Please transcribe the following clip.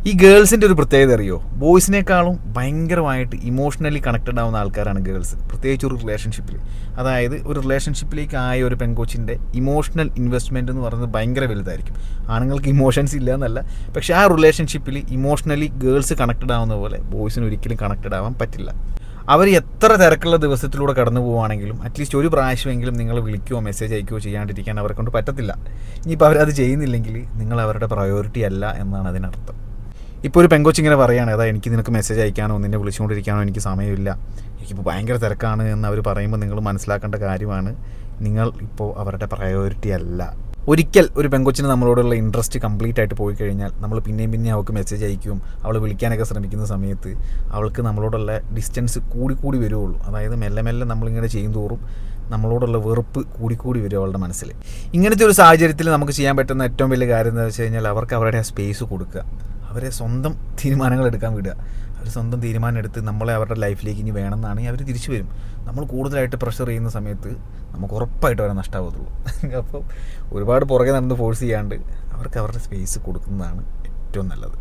ഈ ഗേൾസിൻ്റെ ഒരു പ്രത്യേകത അറിയോ? ബോയ്സിനേക്കാളും ഭയങ്കരമായിട്ട് ഇമോഷണലി കണക്റ്റഡ് ആവുന്ന ആൾക്കാരാണ് ഗേൾസ്, പ്രത്യേകിച്ച് ഒരു റിലേഷൻഷിപ്പിൽ. അതായത് ഒരു റിലേഷൻഷിപ്പിലേക്ക് ആയ ഒരു പെൺകൊച്ചിൻ്റെ ഇമോഷണൽ ഇൻവെസ്റ്റ്മെൻറ്റ് എന്ന് പറയുന്നത് ഭയങ്കര വലുതായിരിക്കും. ആണുങ്ങൾക്ക് ഇമോഷൻസ് ഇല്ല എന്നല്ല, പക്ഷേ ആ റിലേഷൻഷിപ്പിൽ ഇമോഷണലി ഗേൾസ് കണക്റ്റഡ് ആവുന്ന പോലെ ബോയ്സിന് ഒരിക്കലും കണക്റ്റഡ് ആവാൻ പറ്റില്ല. അവർ എത്ര തിരക്കുള്ള ദിവസത്തിലൂടെ കടന്നു പോവുകയാണെങ്കിലും അറ്റ്ലീസ്റ്റ് ഒരു പ്രാവശ്യമെങ്കിലും നിങ്ങൾ വിളിക്കുകയോ മെസ്സേജ് അയക്കുകയോ ചെയ്യാണ്ടിരിക്കാൻ അവരെ കൊണ്ട് പറ്റത്തില്ല. ഇനിയിപ്പോൾ അവരത് ചെയ്യുന്നില്ലെങ്കിൽ നിങ്ങൾ അവരുടെ പ്രയോറിറ്റി അല്ല എന്നാണ് അതിനർത്ഥം. ഇപ്പോൾ ഒരു പെങ്കൊച്ചിങ്ങനെ പറയുകയാണ്, അതാ എനിക്ക് നിനക്ക് മെസ്സേജ് അയക്കാനോ നിന്നെ വിളിച്ചുകൊണ്ടിരിക്കാനോ എനിക്ക് സമയമില്ല, എനിക്കിപ്പോൾ ഭയങ്കര തിരക്കാണ് എന്ന് അവർ പറയുമ്പോൾ നിങ്ങൾ മനസ്സിലാക്കേണ്ട കാര്യമാണ്, നിങ്ങൾ ഇപ്പോൾ അവരുടെ പ്രയോറിറ്റി അല്ല. ഒരിക്കൽ ഒരു പെങ്കൊച്ചിന് നമ്മളോടുള്ള ഇൻട്രസ്റ്റ് കംപ്ലീറ്റ് ആയിട്ട് പോയി കഴിഞ്ഞാൽ നമ്മൾ പിന്നെയും അവൾക്ക് മെസ്സേജ് അയക്കും, അവൾ വിളിക്കാനൊക്കെ ശ്രമിക്കുന്ന സമയത്ത് അവൾക്ക് നമ്മളോടുള്ള ഡിസ്റ്റൻസ് കൂടി വരുള്ളൂ. അതായത് മെല്ലെ നമ്മളിങ്ങനെ ചെയ്യും തോറും നമ്മളോടുള്ള വെറുപ്പ് കൂടി വരും അവളുടെ മനസ്സിൽ. ഇങ്ങനത്തെ ഒരു സാഹചര്യത്തിൽ നമുക്ക് ചെയ്യാൻ പറ്റുന്ന ഏറ്റവും വലിയ കാര്യം എന്താ വെച്ച് കഴിഞ്ഞാൽ അവർക്ക് അവരുടെ ആ സ്പേസ് കൊടുക്കുക, അവരെ സ്വന്തം തീരുമാനങ്ങൾ എടുക്കാൻ വിടുക. അവർ സ്വന്തം തീരുമാനം എടുത്ത് നമ്മളെ അവരുടെ ലൈഫിലേക്ക് ഇനി വേണമെന്നാണെങ്കിൽ അവർ തിരിച്ചു വരും. നമ്മൾ കൂടുതലായിട്ട് പ്രഷർ ചെയ്യുന്ന സമയത്ത് നമുക്ക് ഉറപ്പായിട്ട് അവരെ നഷ്ടമാകത്തുള്ളൂ. അപ്പോൾ ഒരുപാട് പുറകെ നടന്ന് ഫോഴ്സ് ചെയ്യാണ്ട് അവർക്ക് അവരുടെ സ്പേസ് കൊടുക്കുന്നതാണ് ഏറ്റവും നല്ലത്.